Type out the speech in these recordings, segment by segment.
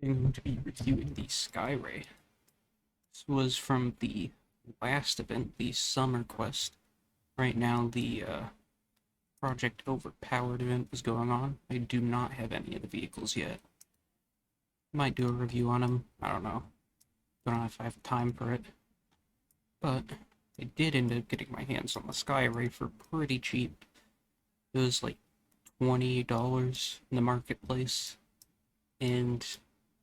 I'm going to be reviewing the Skyray. This was from the last event, the Summer Quest. Right now, the Project Overpowered event is going on. I do not have any of the vehicles yet. Might do a review on them. I don't know. Don't know if I have time for it. But I did end up getting my hands on the Skyray for pretty cheap. It was like $20 in the marketplace. And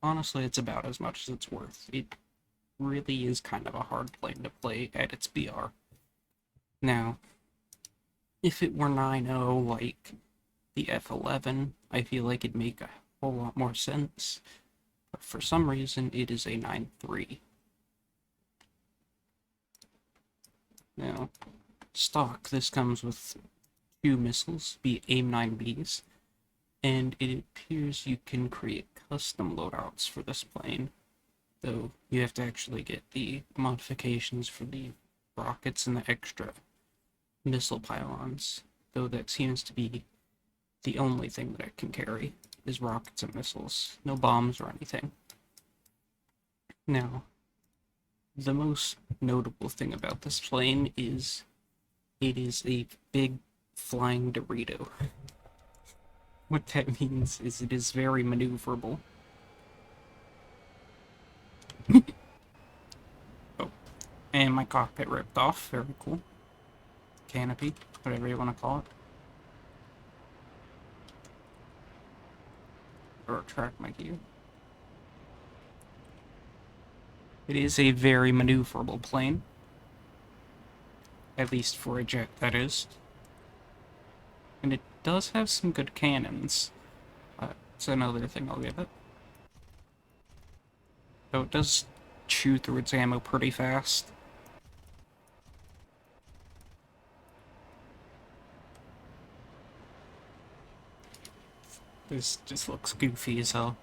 honestly, it's about as much as it's worth. It really is kind of a hard plane to play at its BR. Now, if it were 9.0 like the F11, I feel like it'd make a whole lot more sense. But for some reason, it is a 9.3. Now, stock, this comes with two missiles, be AIM-9Bs, and it appears you can create custom loadouts for this plane, though you have to actually get the modifications for the rockets and the extra missile pylons, though that seems to be the only thing that it can carry, is rockets and missiles, no bombs or anything. Now, the most notable thing about this plane is it is a big flying Dorito. What that means is it is very maneuverable. Oh, and my cockpit ripped off. Very cool. Canopy, whatever you want to call it. Or track my gear. It is a very maneuverable plane. At least for a jet, that is. And it does have some good cannons. That's another thing I'll give it. Though it does chew through its ammo pretty fast. This just looks goofy as hell.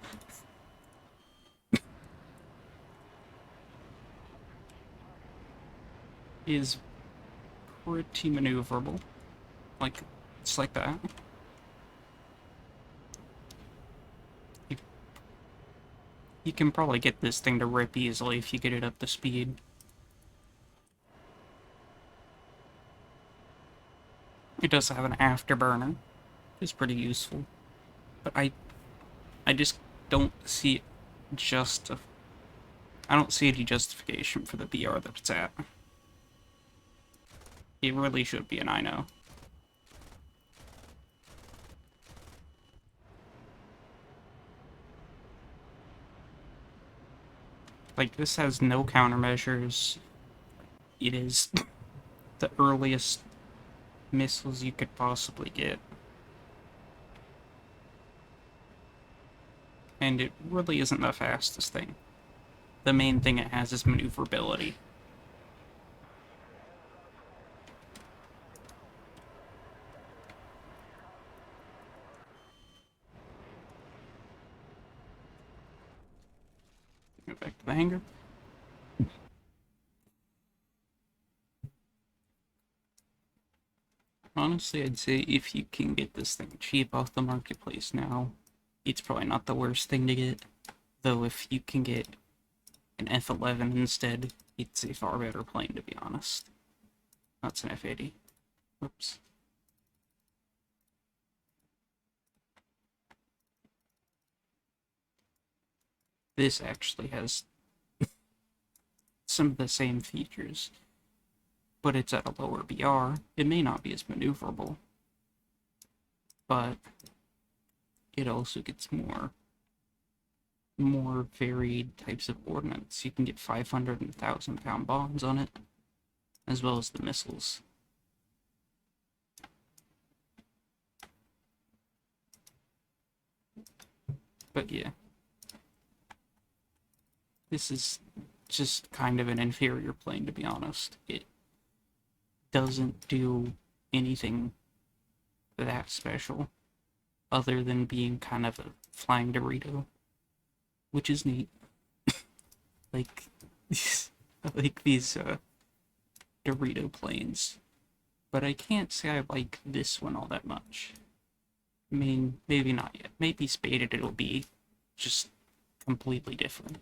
Is pretty maneuverable. Like, it's like that. You can probably get this thing to rip easily if you get it up to speed. It does have an afterburner, which is pretty useful. But I just don't see I don't see any justification for the BR that it's at. It really should be an 9.0. Like, this has no countermeasures. It is the earliest missiles you could possibly get. And it really isn't the fastest thing. The main thing it has is maneuverability. Go back to the hangar. Honestly, I'd say if you can get this thing cheap off the marketplace now, it's probably not the worst thing to get. Though if you can get an F11 instead, it's a far better plane, to be honest. That's an F80. Whoops. This actually has some of the same features, but it's at a lower BR. It may not be as maneuverable, but it also gets more varied types of ordnance. You can get 500 and 1,000-pound bombs on it, as well as the missiles. But yeah, this is just kind of an inferior plane, to be honest. It doesn't do anything that special, other than being kind of a flying Dorito, which is neat. like, like these Dorito planes. But I can't say I like this one all that much. I mean, maybe not yet. Maybe spaded it'll be. Just completely different.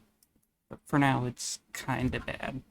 But for now, it's kinda bad.